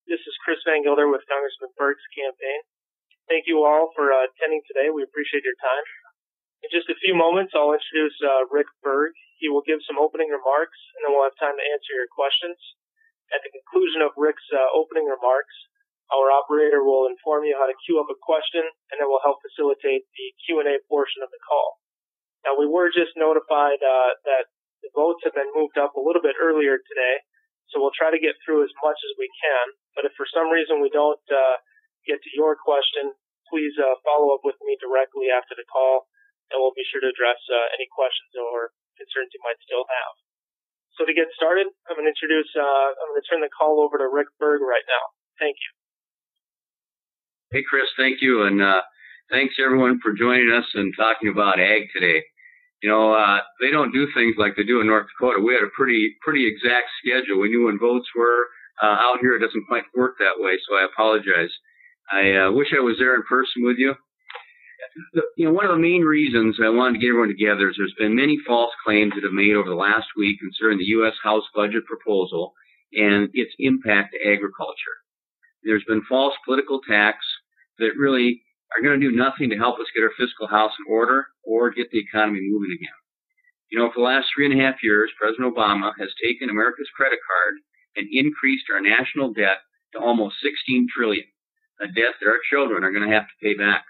This is Chris Van Gilder with Congressman Berg's campaign. Thank you all for attending today. We appreciate your time. In just a few moments, I'll introduce Rick Berg. He will give some opening remarks, and then we'll have time to answer your questions. At the conclusion of Rick's opening remarks, our operator will inform you how to queue up a question, and then we'll help facilitate the Q&A portion of the call. Now, we were just notified that the votes have been moved up a little bit earlier today, so we'll try to get through as much as we can. But if for some reason we don't get to your question, please follow up with me directly after the call, and we'll be sure to address any questions or concerns you might still have. So to get started, I'm going to turn the call over to Rick Berg right now. Thank you. Hey, Chris, thank you. And thanks, everyone, for joining us and talking about ag today. You know, they don't do things like they do in North Dakota. We had a pretty exact schedule. We knew when votes were. Out here, it doesn't quite work that way, so I apologize. I wish I was there in person with you. One of the main reasons I wanted to get everyone together is there's been many false claims that have made over the last week concerning the U.S. House budget proposal and its impact to agriculture. There's been false political attacks that really are going to do nothing to help us get our fiscal house in order or get the economy moving again. You know, for the last 3.5 years, President Obama has taken America's credit card and increased our national debt to almost $16 trillion, a debt that our children are going to have to pay back.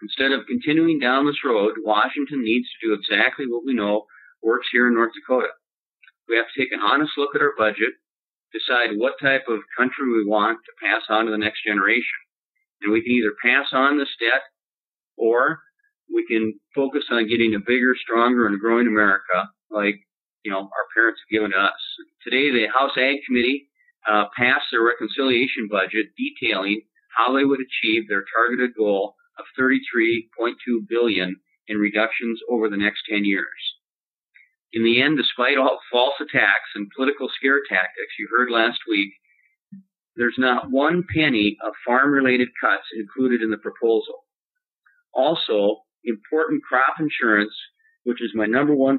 Instead of continuing down this road, Washington needs to do exactly what we know works here in North Dakota. We have to take an honest look at our budget, decide what type of country we want to pass on to the next generation. And we can either pass on this debt or we can focus on getting a bigger, stronger, and growing America like, our parents have given to us. Today, the House Ag Committee passed their reconciliation budget detailing how they would achieve their targeted goal of $33.2 billion in reductions over the next 10 years. In the end, despite all false attacks and political scare tactics you heard last week, there's not one penny of farm-related cuts included in the proposal. Also, important crop insurance, which is my number one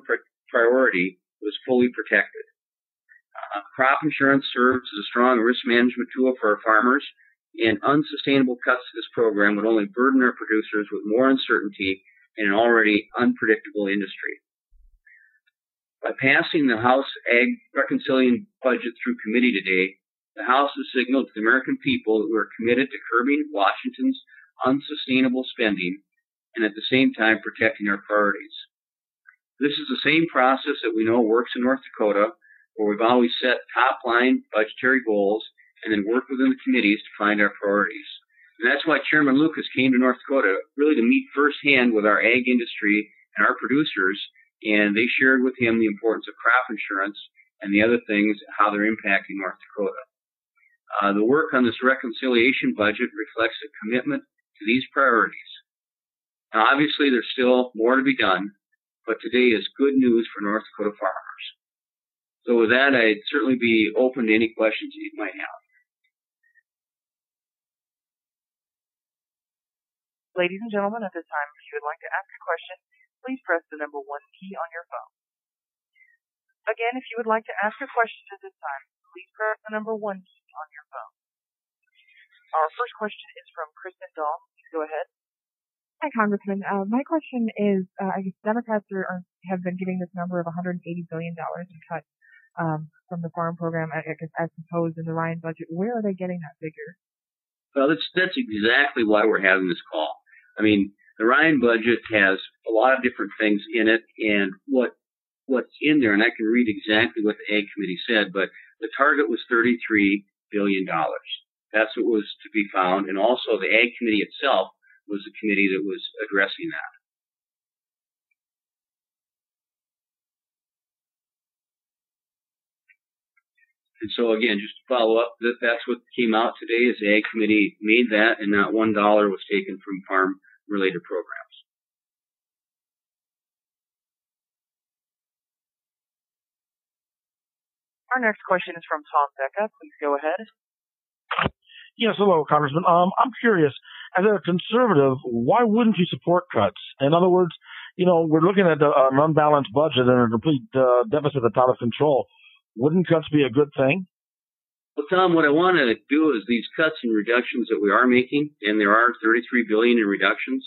priority, was fully protected. Crop insurance serves as a strong risk management tool for our farmers, and unsustainable cuts to this program would only burden our producers with more uncertainty in an already unpredictable industry. By passing the House Ag Reconciliation budget through committee today, the House has signaled to the American people that we are committed to curbing Washington's unsustainable spending and at the same time protecting our priorities. This is the same process that we know works in North Dakota, where we've always set top-line budgetary goals and then work within the committees to find our priorities. And that's why Chairman Lucas came to North Dakota, really to meet firsthand with our ag industry and our producers, and they shared with him the importance of crop insurance and the other things, how they're impacting North Dakota. The work on this reconciliation budget reflects a commitment to these priorities. Now, obviously, there's still more to be done, but today is good news for North Dakota farmers. So with that, I'd certainly be open to any questions you might have. Ladies and gentlemen, at this time, if you would like to ask a question, please press the number 1 key on your phone. Again, if you would like to ask a question at this time, please press the number 1 key on your phone. Our first question is from Kristen Dahl. Please go ahead. Hi, Congressman. My question is, I guess Democrats have been giving this number of $180 billion in cuts from the farm program, I guess, as proposed in the Ryan budget. Where are they getting that figure? Well, that's exactly why we're having this call. I mean, the Ryan budget has a lot of different things in it, and what's in there, and I can read exactly what the Ag Committee said, but the target was $33 billion. That's what was to be found, and also the Ag Committee itself was the committee that was addressing that. And so again, just to follow up, that's what came out today is the Ag Committee made that, and not $1 was taken from farm-related programs. Our next question is from Tom Becca. Please go ahead. Yes, hello, Congressman. I'm curious, as a conservative, why wouldn't you support cuts? In other words, we're looking at an unbalanced budget and a complete deficit that's out of control. Wouldn't cuts be a good thing? Well, Tom, what I want to do is these cuts and reductions that we are making, and there are $33 billion in reductions,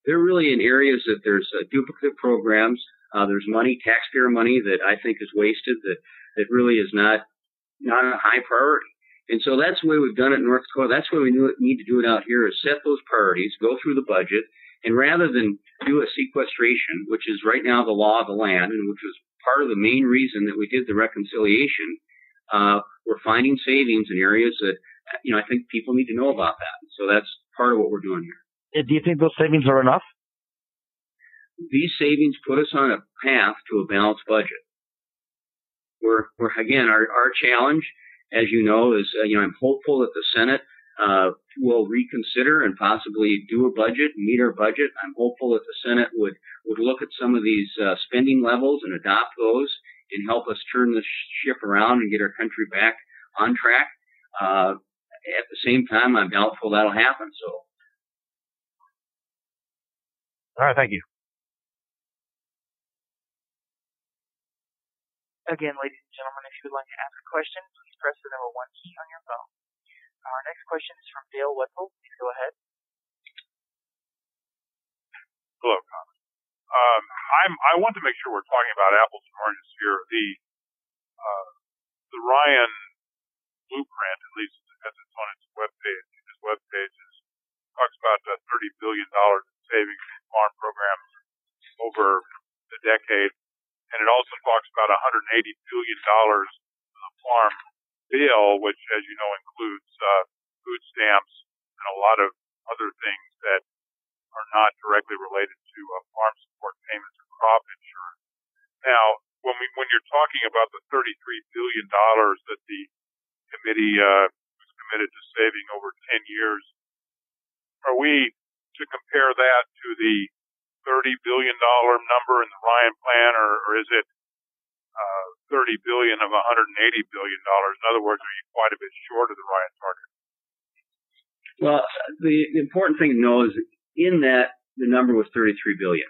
they're really in areas that there's duplicate programs. There's money, taxpayer money, that I think is wasted, that really is not a high priority. And so that's the way we've done it in North Dakota. That's why we need to do it out here, is set those priorities, go through the budget, and rather than do a sequestration, which is right now the law of the land, and which was part of the main reason that we did the reconciliation, we're finding savings in areas that, I think people need to know about that. So that's part of what we're doing here. Do you think those savings are enough? These savings put us on a path to a balanced budget. We're again, our challenge, as you know, is, I'm hopeful that the Senate will reconsider and possibly do a budget and meet our budget. I'm hopeful that the Senate would look at some of these spending levels and adopt those and help us turn the ship around and get our country back on track. At the same time, I'm doubtful that'll happen. So, all right, thank you. Again, ladies and gentlemen, if you would like to ask a question, please press the number 1 key on your phone. Our next question is from Dale Wetzel. Please go ahead. Hello, Congress. I want to make sure we're talking about apples and oranges here. The Ryan blueprint, at least as it's on its webpage, talks about $30 billion in savings from farm programs over the decade. And it also talks about $180 billion in the farm bill, which, as you know, includes food stamps and a lot of other things that are not directly related to farm support payments or crop insurance. Now, when you're talking about the $33 billion that the committee was committed to saving over 10 years, are we to compare that to the $30 billion number in the Ryan plan, or is it $30 billion of $180 billion? In other words, are you quite a bit short of the Ryan target? Well, the important thing to know is in that the number was $33 billion.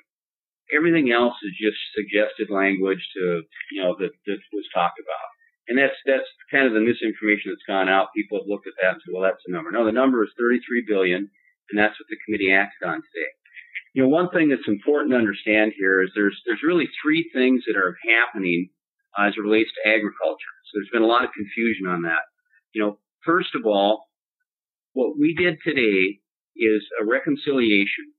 Everything else is just suggested language to, that was talked about. And that's kind of the misinformation that's gone out. People have looked at that and said, well, that's the number. No, the number is $33 billion, and that's what the committee acted on today. One thing that's important to understand here is there's really three things that are happening as it relates to agriculture. So there's been a lot of confusion on that. First of all, what we did today is a reconciliation,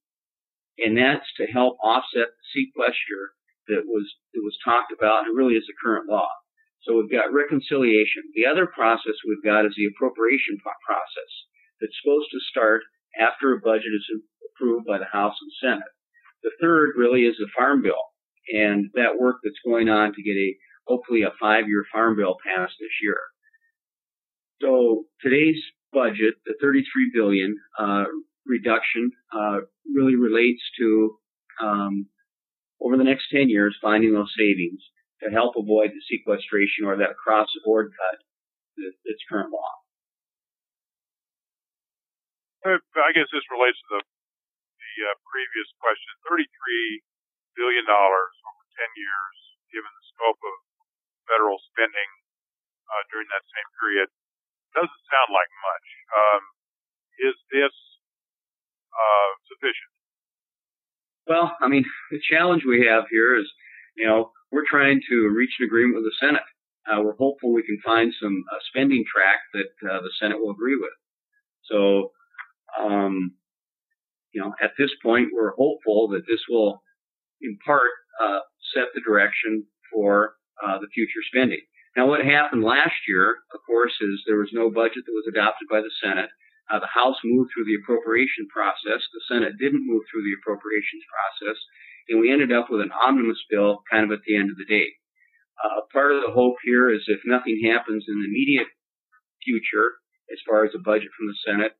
and that's to help offset the sequester that was talked about, and it really is the current law. So we've got reconciliation. The other process we've got is the appropriation process that's supposed to start after a budget is approved by the House and Senate. The third really is the Farm Bill, and that work that's going on to get hopefully a 5-year Farm Bill passed this year. So today's budget, the $33 billion reduction, really relates to over the next 10 years finding those savings to help avoid the sequestration or that across-the-board cut that's current law. I guess this relates to the previous question. $33 billion over 10 years, given the scope of federal spending during that same period, doesn't sound like much. Is this sufficient? Well, the challenge we have here is, we're trying to reach an agreement with the Senate. We're hopeful we can find some spending track that the Senate will agree with. So, at this point, we're hopeful that this will, in part, set the direction for the future spending. Now, what happened last year, of course, is there was no budget that was adopted by the Senate. The House moved through the appropriation process. The Senate didn't move through the appropriations process, and we ended up with an omnibus bill kind of at the end of the day. Part of the hope here is if nothing happens in the immediate future as far as a budget from the Senate,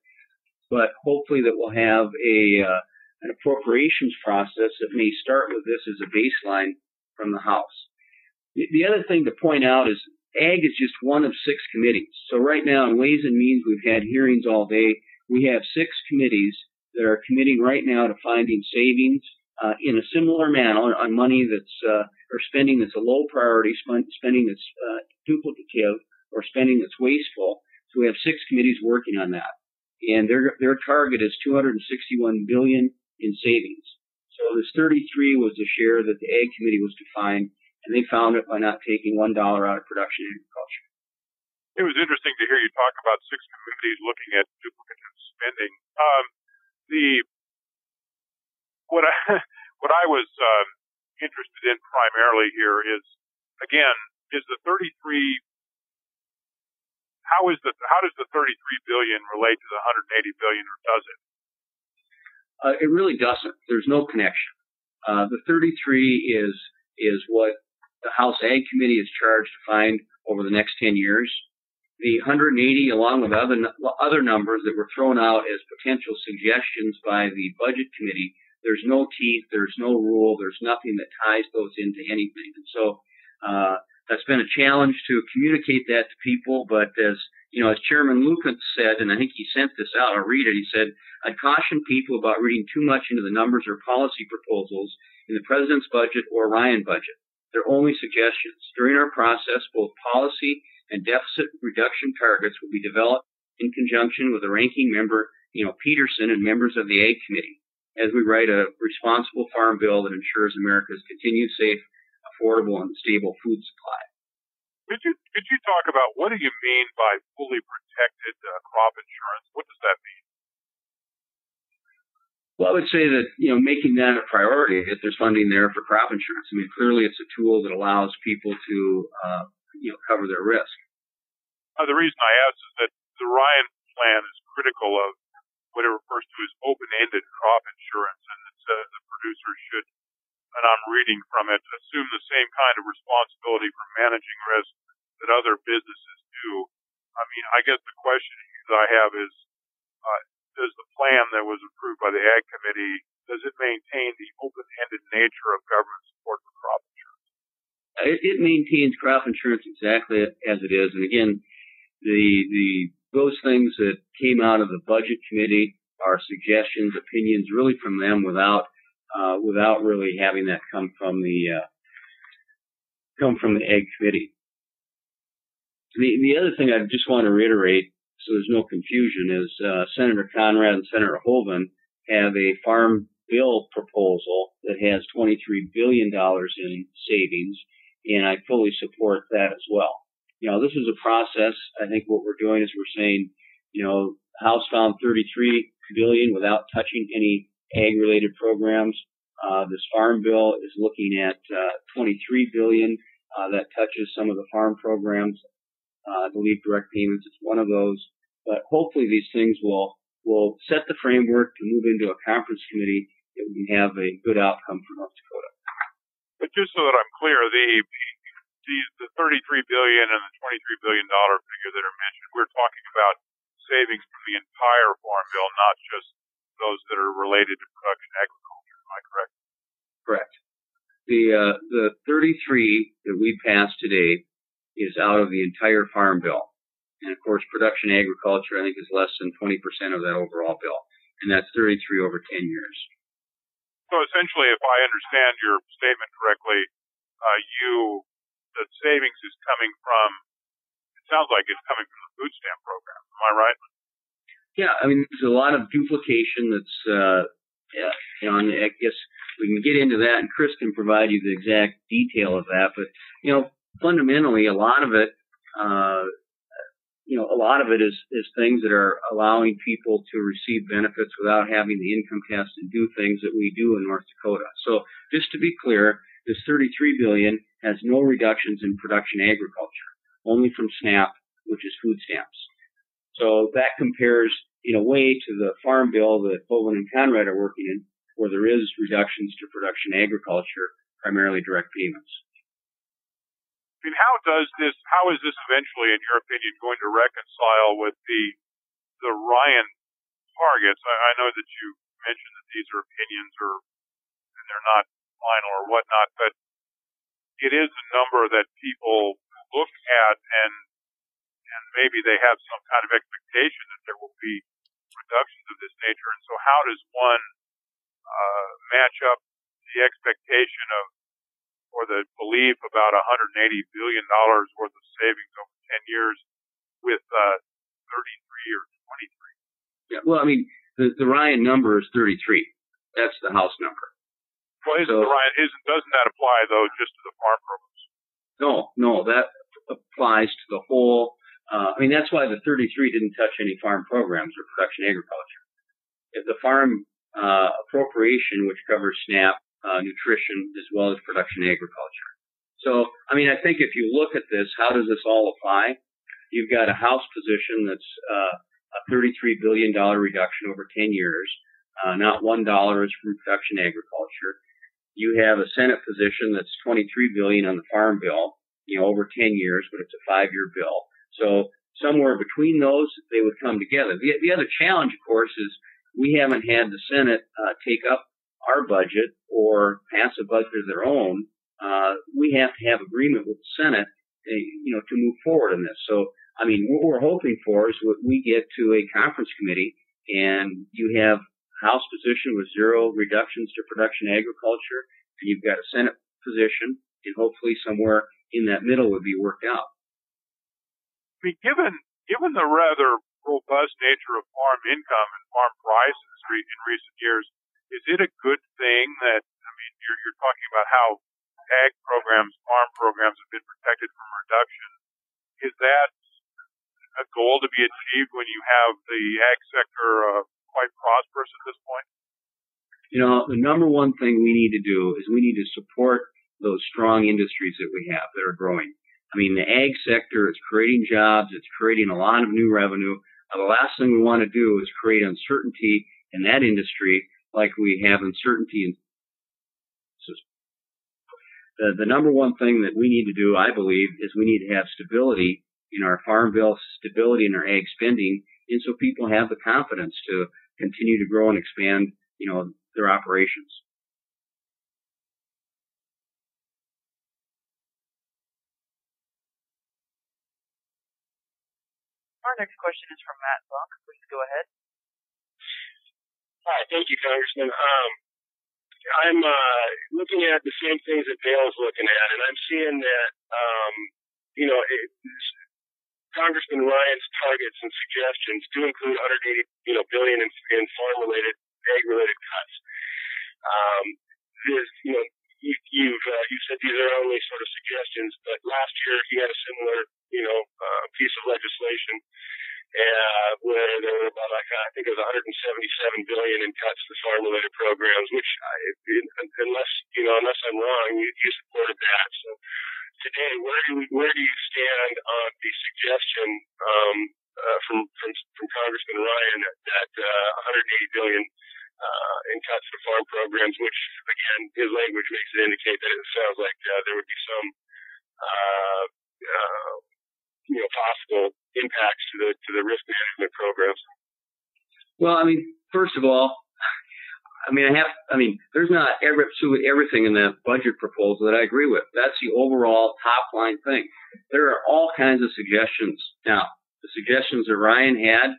but hopefully that we'll have an appropriations process that may start with this as a baseline from the House. The other thing to point out is Ag is just one of 6 committees. So right now in Ways and Means, we've had hearings all day. We have 6 committees that are committing right now to finding savings in a similar manner on money that's or spending that's a low priority, spending that's duplicative or spending that's wasteful. So we have 6 committees working on that, and their target is $261 billion in savings. So this 33 was the share that the Ag Committee was to find, and they found it by not taking $1 out of production agriculture. It was interesting to hear you talk about 6 committees looking at duplicative spending. What I was interested in primarily here is, again, is the 33. How does the 33 billion relate to the 180 billion, or does it? It really doesn't. There's no connection. The 33 is what the House Ag Committee is charged to find over the next 10 years. The 180, along with other numbers that were thrown out as potential suggestions by the Budget Committee, there's no teeth, there's no rule, there's nothing that ties those into anything. And so that's been a challenge to communicate that to people. But as Chairman Lucan said, and I think he sent this out, I'll read it. He said, "I'd caution people about reading too much into the numbers or policy proposals in the President's budget or Ryan budget. They're only suggestions. During our process, both policy and deficit reduction targets will be developed in conjunction with the ranking member, Peterson, and members of the Ag Committee, as we write a responsible farm bill that ensures America's continued safe, affordable, and stable food supply." Could you talk about what do you mean by fully protected crop insurance? What does that mean? Well, I would say that, making that a priority, if there's funding there for crop insurance. I mean, clearly it's a tool that allows people to, cover their risk. The reason I ask is that the Ryan plan is critical of what it refers to as open-ended crop insurance, and it says that producers should, and I'm reading from it, assume the same kind of responsibility for managing risk that other businesses do. I mean, I guess the question that I have is, does the plan that was approved by the Ag Committee, does it maintain the open-ended nature of government support for crop insurance? It maintains crop insurance exactly as it is. And again, those things that came out of the Budget Committee are suggestions, opinions, really from them, without really having that come from the Ag Committee. The other thing I just want to reiterate, so there's no confusion, is Senator Conrad and Senator Hoeven have a farm bill proposal that has $23 billion in savings, and I fully support that as well. This is a process. I think what we're doing is we're saying, the House found $33 billion without touching any ag-related programs. This farm bill is looking at $23 billion that touches some of the farm programs. I believe direct payments is one of those. But hopefully these things will set the framework to move into a conference committee that we can have a good outcome for North Dakota. But just so that I'm clear, the 33 billion and the $23 billion figure that are mentioned, we're talking about savings from the entire farm bill, not just those that are related to production agriculture. Am I correct? Correct. The 33 that we passed today is out of the entire farm bill. And of course, production agriculture, I think, is less than 20% of that overall bill. And that's 33 over 10 years. So essentially, if I understand your statement correctly, the savings is coming from, it sounds like it's coming from the food stamp program. Am I right? Yeah, I mean, there's a lot of duplication that's, and I guess we can get into that, and Chris can provide you the exact detail of that. But, fundamentally, a lot of it is things that are allowing people to receive benefits without having the income test and do things that we do in North Dakota. So just to be clear, this $33 billion has no reductions in production agriculture, only from SNAP, which is food stamps. So that compares in a way to the farm bill that Hoeven and Conrad are working in, where there is reductions to production agriculture, primarily direct payments. I mean, how is this eventually, in your opinion, going to reconcile with the Ryan targets? I know that you mentioned that these are opinions and they're not final or whatnot, but it is a number that people look at and maybe they have some kind of expectation that there will be reductions of this nature. And so how does one match up the expectation of, or the belief about $180 billion worth of savings over 10 years with 33 or 23. Yeah, well, I mean, the Ryan number is 33. That's the House number. Well, doesn't that apply, though, just to the farm programs? No, that applies to the whole. I mean, that's why the 33 didn't touch any farm programs or production agriculture. If the farm appropriation, which covers SNAP, nutrition, as well as production agriculture. So, I mean, I think if you look at this, how does this all apply? You've got a House position that's a $33 billion reduction over 10 years. Not $1 is from production agriculture. You have a Senate position that's $23 billion on the farm bill, over 10 years, but it's a 5-year bill. So somewhere between those, they would come together. The other challenge, of course, is we haven't had the Senate take up our budget or pass a budget of their own. We have to have agreement with the Senate, to move forward in this. So, I mean, what we're hoping for is we get to a conference committee and you have House position with 0 reductions to production agriculture, and you've got a Senate position, and hopefully somewhere in that middle would be worked out. I mean, given the rather robust nature of farm income and farm prices in recent years, is it a good thing that, I mean, you're talking about how ag programs, farm programs have been protected from reduction. Is that a goal to be achieved when you have the ag sector quite prosperous at this point? The number one thing we need to do is we need to support those strong industries that we have that are growing. I mean, the ag sector is creating jobs. It's creating a lot of new revenue. The last thing we want to do is create uncertainty in that industry like we have uncertainty in the number one thing that we need to do, I believe, is we need to have stability in our farm bill, stability in our ag spending, and so people have the confidence to continue to grow and expand, their operations. Our next question is from Matt Buck. Please go ahead. Hi, thank you, Congressman. I'm looking at the same things that Dale's looking at, and I'm seeing that, Congressman Ryan's targets and suggestions do include 180, billion in farm-related, ag-related cuts. You said these are only sort of suggestions, but last year he had a similar, piece of legislation where there were about, I think it was 177 billion in cuts to farm-related programs, which, unless I'm wrong, you supported that. So today, where do you stand on the suggestion from Congressman Ryan that 180 billion in cuts to farm programs, which again his language makes it indicate that it sounds like there would be some possible impacts to the risk management programs. Well, I mean, first of all, there's not absolutely everything in that budget proposal that I agree with. That's the overall top line thing. There are all kinds of suggestions. Now, the suggestions that Ryan had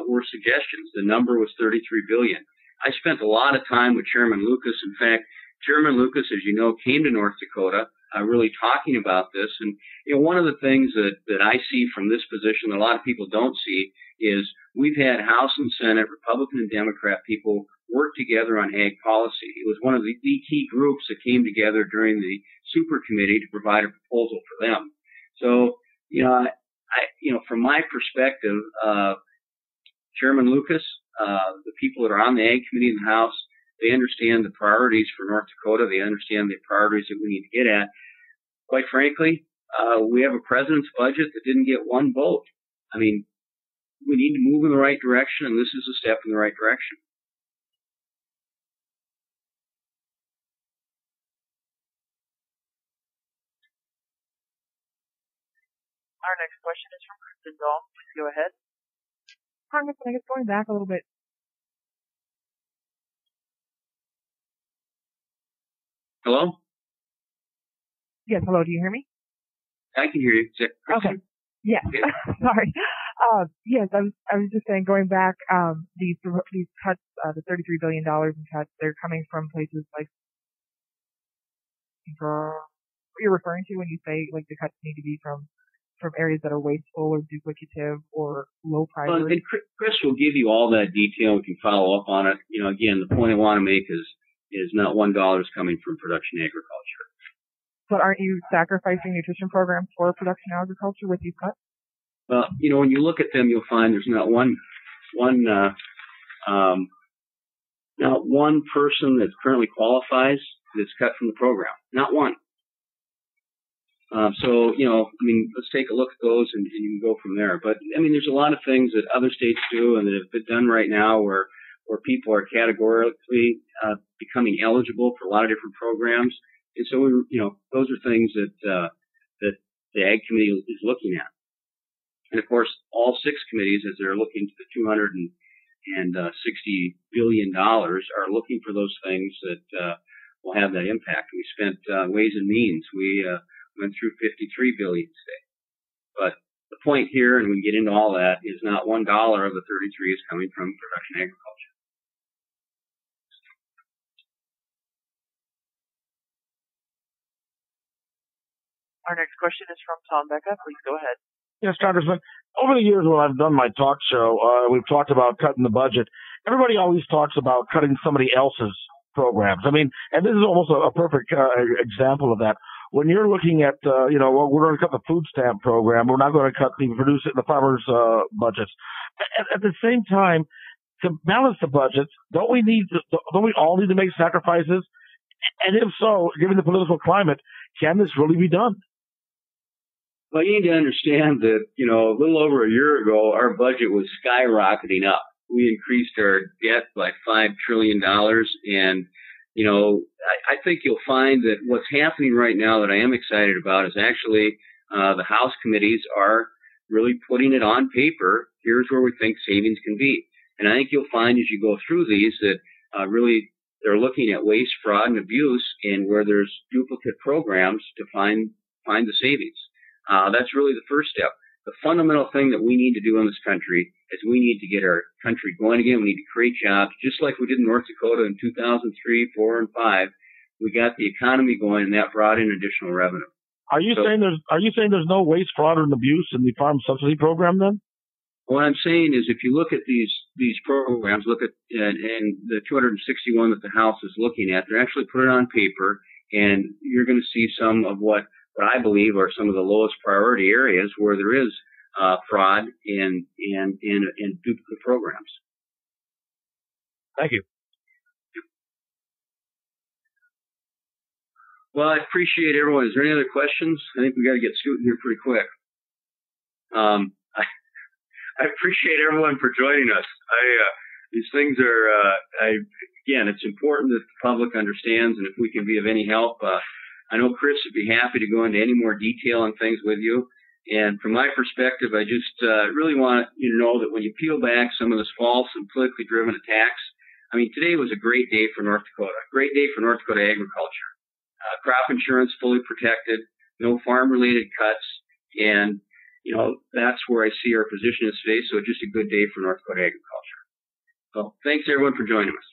were suggestions. The number was 33 billion. I spent a lot of time with Chairman Lucas. In fact, Chairman Lucas, as you know, came to North Dakota really talking about this. And one of the things that I see from this position that a lot of people don't see is we've had House and Senate, Republican and Democrat people work together on ag policy. It was one of the key groups that came together during the super committee to provide a proposal for them. So, from my perspective, Chairman Lucas, the people that are on the ag committee in the House, they understand the priorities for North Dakota. They understand the priorities that we need to get at. Quite frankly, we have a president's budget that didn't get one vote. I mean, we need to move in the right direction, and this is a step in the right direction. Our next question is from Kristen Dahl. Please go ahead. Congressman, I guess going back a little bit. Hello? Yes, hello. Do you hear me? I can hear you. Okay. Yes. Yeah. Sorry. Yes, I was just saying, going back, these cuts, the $33 billion in cuts, they're coming from places like, what you're referring to when you say, like, the cuts need to be from from areas that are wasteful or duplicative or low priority? Well, and Chris will give you all that detail. We can follow up on it. You know, again, the point I want to make is not $1 is coming from production agriculture. But aren't you sacrificing nutrition programs for production agriculture with these cuts? Well, you know, when you look at them, you'll find there's not one person that currently qualifies that's cut from the program. Not one. So, you know, I mean, let's take a look at those and you can go from there. But, I mean, there's a lot of things that other states do and that have been done right now where people are categorically becoming eligible for a lot of different programs. And so, you know, those are things that the Ag Committee is looking at. And, of course, all 6 committees, as they're looking to the $260 billion, are looking for those things that will have that impact. We spent Ways and Means. We went through $53 billion today. But the point here, and we get into all that, is not $1 of the 33 is coming from production agriculture. Our next question is from Tom Becca. Please go ahead. Yes, Congressman. Over the years when I've done my talk show, we've talked about cutting the budget. Everybody always talks about cutting somebody else's programs. I mean, and this is almost a perfect example of that. When you're looking at, you know, well, we're going to cut the food stamp program. We're not going to cut the farmers' budgets. At the same time, to balance the budgets, don't we all need to make sacrifices? And if so, given the political climate, can this really be done? Well, you need to understand that, you know, a little over a year ago, our budget was skyrocketing up. We increased our debt by $5 trillion. And, you know, I think you'll find that what's happening right now that I am excited about is actually the House committees are really putting it on paper. Here's where we think savings can be. And I think you'll find as you go through these that really they're looking at waste, fraud, and abuse and where there's duplicate programs to find the savings. That's really the first step. The fundamental thing that we need to do in this country is we need to get our country going again. We need to create jobs, just like we did in North Dakota in 2003, 4, and 5. We got the economy going, and that brought in additional revenue. Are you saying there's no waste, fraud, and abuse in the farm subsidy program then? What I'm saying is, if you look at these programs, look at and the 261 that the House is looking at, they're actually put it on paper, and you're going to see some of what I believe are some of the lowest priority areas where there is fraud and duplicate programs. Thank you. Well, I appreciate everyone. Is there any other questions? I think we got to get scooting here pretty quick. I appreciate everyone for joining us. These things are, again, it's important that the public understands, and if we can be of any help, I know Chris would be happy to go into any more detail on things with you. And from my perspective, I just really want you to know that when you peel back some of this false and politically driven attacks, I mean, today was a great day for North Dakota, a great day for North Dakota agriculture. Crop insurance fully protected, no farm-related cuts, and, you know, that's where I see our position is today. So just a good day for North Dakota agriculture. So thanks, everyone, for joining us.